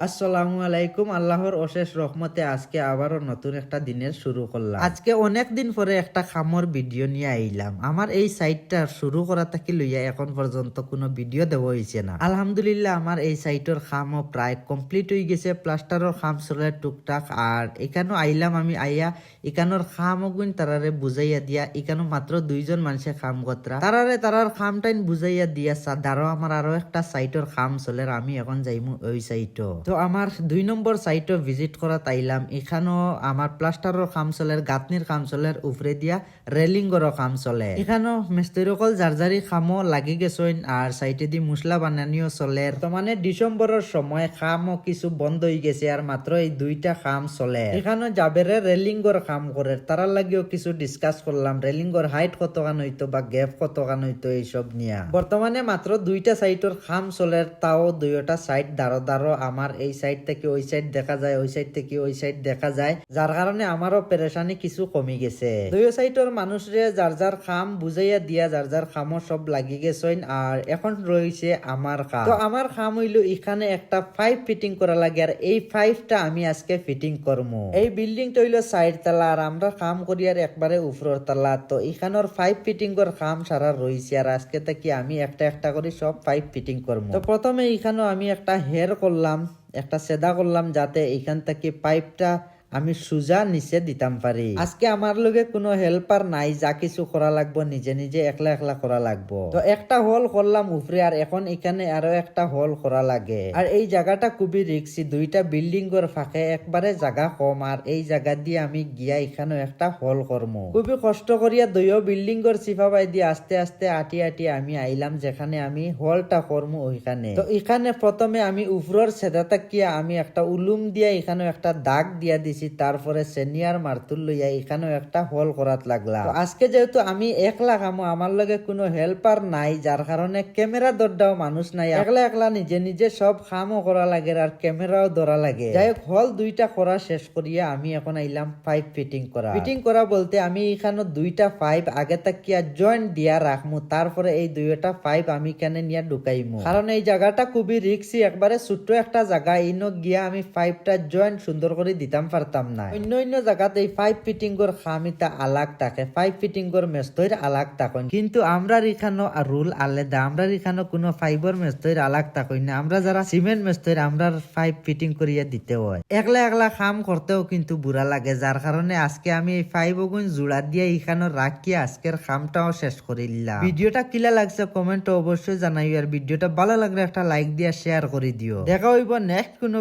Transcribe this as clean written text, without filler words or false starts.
আসসালামু আলাইকুম। আল্লাহর অশেষ রহমতে আজকে আবারও নতুন একটা দিনের শুরু করলাম। আজকে অনেক দিন পরে একটা খামর ভিডিও নিয়ে আইলাম। আমার এই সাইটটা শুরু করা থাকি লইয়া এখন পর্যন্ত কোনো ভিডিও দেওয়া হয়েছে না। আলহামদুলিল্লাহ আমার এই সাইটের খামও প্রায় কমপ্লিট হয়ে গেছে। প্লাস্টারের খাম চলে টুকটাক। আর এখানেও আইলাম আমি আইয়া এখানোর খামও গুণ তারারে বুঝাইয়া দিয়া এখানেও মাত্র 2জন মানুষে খাম গতরা তারার খাম টাইন বুঝাইয়া দিয়া দাঁড়ো আমার আরো একটা সাইটের খাম চলে আমি এখন যাইমু ওই সাইটও। তো আমার 2 নম্বর সাইটও ভিজিট করা তাইলাম। এখানেও আমার প্লাস্টারের কাম চলের গাঁথনির কাম চলের উপরে দিয়া রেলিংগরও কাম চলে। এখানেও মিস্ত্রিসকল জারজারি খামও লাগি গেছেন আর সাইটে দি মশলা বানানিও চলে। বর্তমানে ডিসেম্বরের সময় খামও কিছু বন্ধ হয়ে গেছে আর মাত্র এই 2টা খাম চলে। এখানেও যাবেরে রেলিংগর কাম করে তারার লাগিও কিছু ডিসকাস করলাম। রেলিংগর হাইট কতখান হইতো বা গ্যাপ কতখান হইতো এইসব নিয়ে। বর্তমানে মাত্র 2টা সাইটের খাম চলে, তাও 2টা সাইড দাঁড়ো দাঁড়ো। আমার এই সাইড থেকে ওই সাইড দেখা যায়, ওই সাইড থেকে ওই সাইড দেখা যায়, যার কারণে আমারও পেরেশানি কিছু কমে গেছে। দুই সাইডের মানুষরে যার যার খাম বুঝাইয়া দিয়া যার যার খামও সব লাগি গেছেন আর এখন রয়েছে আমার খাম। তো আমার খাম হইলো এখানে একটা 5 ফিটিং করা লাগে আর এই 5টা আমি আজকে ফিটিং করবো। এই বিল্ডিংটা হইলো 4 তলা আর আমরা খাম করি আর একবারে উপরের তলা। তো এখানের 5 ফিটিং এর খাম সারা রয়েছে আর আজকে থেকে আমি একটা একটা করে সব 5 ফিটিং করবো। তো প্রথমে এখানেও আমি একটা হেয়ার করলাম, একটা সেদা করলাম যাতে এখান থেকে পাইপটা আমি সুজা নিচে দিতাম পারি। আজকে আমার লগে কোনো হেল্পার নাই, যা কিছু করা লাগবো নিজে নিজে একলা একলা করা লাগবো। তো একটা হোল করলাম উপরে আর এখন এখানে আরো একটা হোল করা লাগে। আর এই জায়গাটা খুবই রিক্সি, 2টা বিল্ডিং এর ফাঁকে একবারে জায়গা কম আর এই জায়গা দিয়ে আমি গিয়া এখানে একটা হোল করবো। খুবই কষ্ট করিয়া 2 বিল্ডিং এর চিফা বাই দিয়ে আস্তে আস্তে আটি আটি আমি আইলাম যেখানে আমি হোলটা করবো ওইখানে। তো এখানে প্রথমে আমি উপরের সেদাটা কিয়া আমি একটা উলুম দিয়া এখানে একটা দাগ দিয়া দিছি, তারপরে সিনিয়র মার্তুল লইয়া এখানেও একটা হোল করাত লাগলাম। তো আজকে যেহেতু আমি একলা কামো, আমার লগে কোনো হেল্পার নাই, যার কারণে ক্যামেরা ধরটাও মানুষ নাই, একলা একলা নিজে নিজে সব কামও করা লাগে আর ক্যামেরাও ধরা লাগে। যাই হোক হল 2টা করা শেষ করিয়া আমি এখন আইলাম পাইপ ফিটিং করা। ফিটিং করা বলতে আমি এখানে 2টা পাইপ আগে তাকিয়া জয়েন্ট দিয়া রাখমু, তারপরে এই 2টা পাইপ আমি এখানে নিয়ে ঢুকাইমু। কারণ এই জায়গাটা খুবই রিক্সি, একবারে ছোট্ট একটা জায়গা, ইনো গিয়া আমি পাইপটা জয়েন্ট সুন্দর করে দিতাম পারতাম না। অন্য অন্য জায়গাতে এই পাইপ ফিটিং এর খামিটা আলাগ থাকে, পাইপ ফিটিং এর মেস্তইর আলাগ থাকেন, কিন্তু আমরা এখানে রুল আলাদা। আমরা এখানে কোনো ফাইবার মেস্তইর আলাগ থাকেন না। আমরা যারা সিমেন্ট মেস্তইর আমরা পাইপ ফিটিং করিয়া দিতে হয়। একলা একলা কাম করতেও কিন্তু বুড়া লাগে, যার কারণে আজকে আমি এই পাইপ ওগুন জোড়া দিয়ে এখানে রাখিয়া আজকের কামটাও শেষ করিলাম। ভিডিওটা কিলা লাগছে কমেন্টে অবশ্যই জানাই আর ভিডিওটা ভালো লাগলে একটা লাইক দিয়া শেয়ার করে দিও। দেখা হইব নেক্সট কোনো